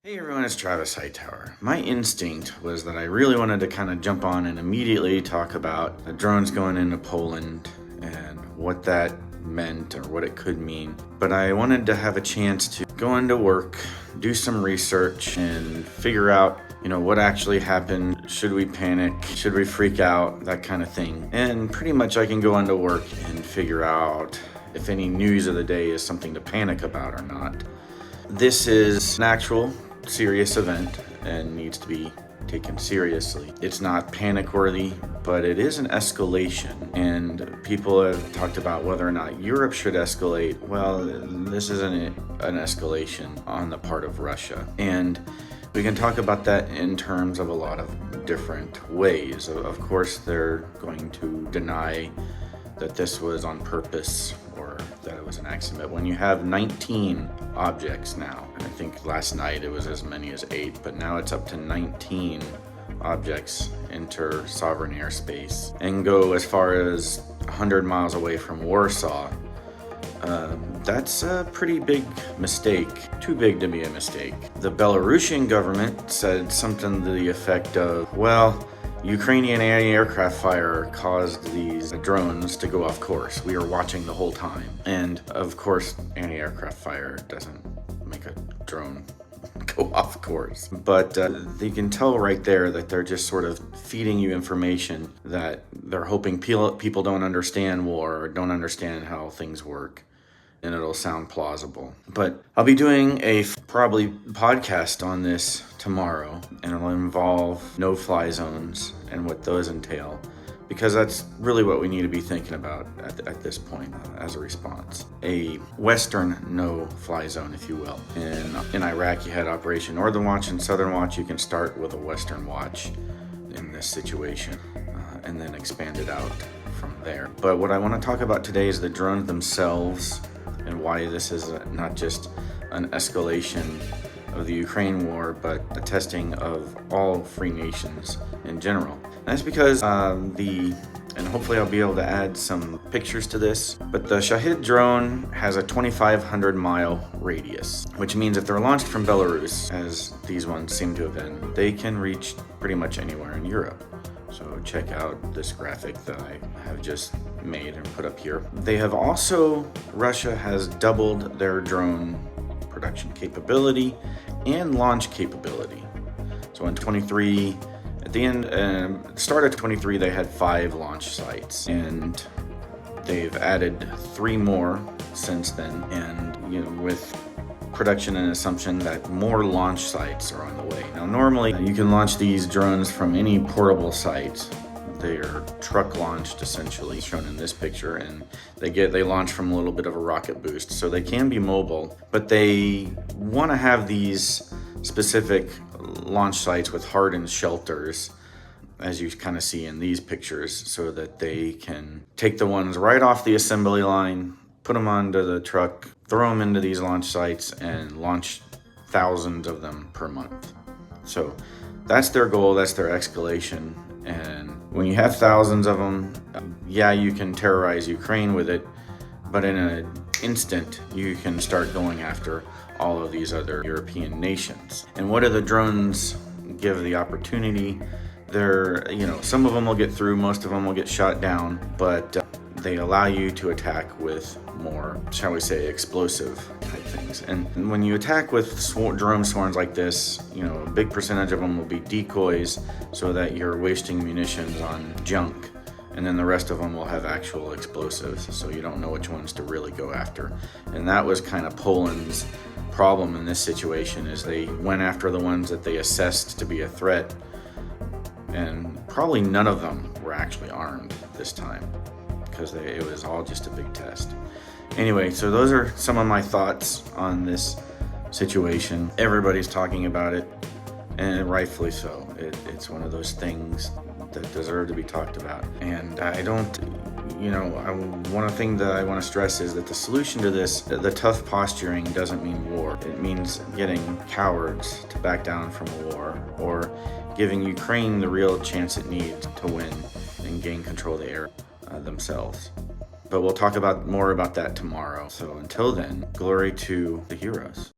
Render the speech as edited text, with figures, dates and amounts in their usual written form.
Hey everyone, it's Travis Hightower. My instinct was that I really wanted to kind of jump on and immediately talk about the drones going into Poland and what that meant or what it could mean. But I wanted to have a chance to go into work, do some research, and figure out, what actually happened. Should we panic? Should we freak out? That kind of thing. And pretty much I can go into work and figure out if any news of the day is something to panic about or not. This is an actual serious event and needs to be taken seriously. It's not panic worthy, but it is an escalation, and people have talked about whether or not Europe should escalate. Well, this isn't an escalation on the part of Russia, and we can talk about that in terms of a lot of different ways. Of course, they're going to deny that this was on purpose or that it was an accident. But when you have 19 objects now, and I think last night it was as many as 8, but now it's up to 19 objects enter sovereign airspace and go as far as 100 miles away from Warsaw, that's a pretty big mistake. Too big to be a mistake. The Belarusian government said something to the effect of, well, Ukrainian anti-aircraft fire caused these drones to go off course. We were watching the whole time. And of course, anti-aircraft fire doesn't make a drone go off course. But you can tell right there that they're just sort of feeding you information that they're hoping people don't understand war or don't understand how things work, and it'll sound plausible. But I'll be doing a probably podcast on this tomorrow, and it'll involve no-fly zones and what those entail, because that's really what we need to be thinking about at this point as a response. A Western no-fly zone, if you will. In Iraq, you had Operation Northern Watch and Southern Watch. You can start with a Western Watch in this situation and then expand it out from there. But what I want to talk about today is the drones themselves, and why this is not just an escalation of the Ukraine war, but a testing of all free nations in general. And that's because and hopefully I'll be able to add some pictures to this, but the Shahid drone has a 2,500 mile radius, which means if they're launched from Belarus, as these ones seem to have been, they can reach pretty much anywhere in Europe. So check out this graphic that I have just made and put up here. They have also, Russia has doubled their drone production capability and launch capability. So in 23, at the start of 23, they had 5 launch sites, and they've added 3 more since then. And with production and assumption that more launch sites are on the way. Now, normally you can launch these drones from any portable site. They are truck launched, essentially, shown in this picture, and they launch from a little bit of a rocket boost, so they can be mobile, but they want to have these specific launch sites with hardened shelters, as you kind of see in these pictures, so that they can take the ones right off the assembly line, put them onto the truck, throw them into these launch sites, and launch thousands of them per month. So that's their goal, that's their escalation. And when you have thousands of them, you can terrorize Ukraine with it, but in an instant, you can start going after all of these other European nations. And what do the drones give the opportunity? Some of them will get through, most of them will get shot down, but they allow you to attack with more, shall we say, explosive type things. And when you attack with drone swarms like this, a big percentage of them will be decoys, so that you're wasting munitions on junk, and then the rest of them will have actual explosives, so you don't know which ones to really go after. And that was kind of Poland's problem in this situation, is they went after the ones that they assessed to be a threat, and probably none of them were actually armed this time, because it was all just a big test. Anyway, so those are some of my thoughts on this situation. Everybody's talking about it, and rightfully so. It's one of those things that deserve to be talked about. And one thing that I want to stress is that the solution to this, the tough posturing, doesn't mean war. It means getting cowards to back down from a war, or giving Ukraine the real chance it needs to win and gain control of the air themselves. But we'll talk more about that tomorrow. So until then, glory to the heroes.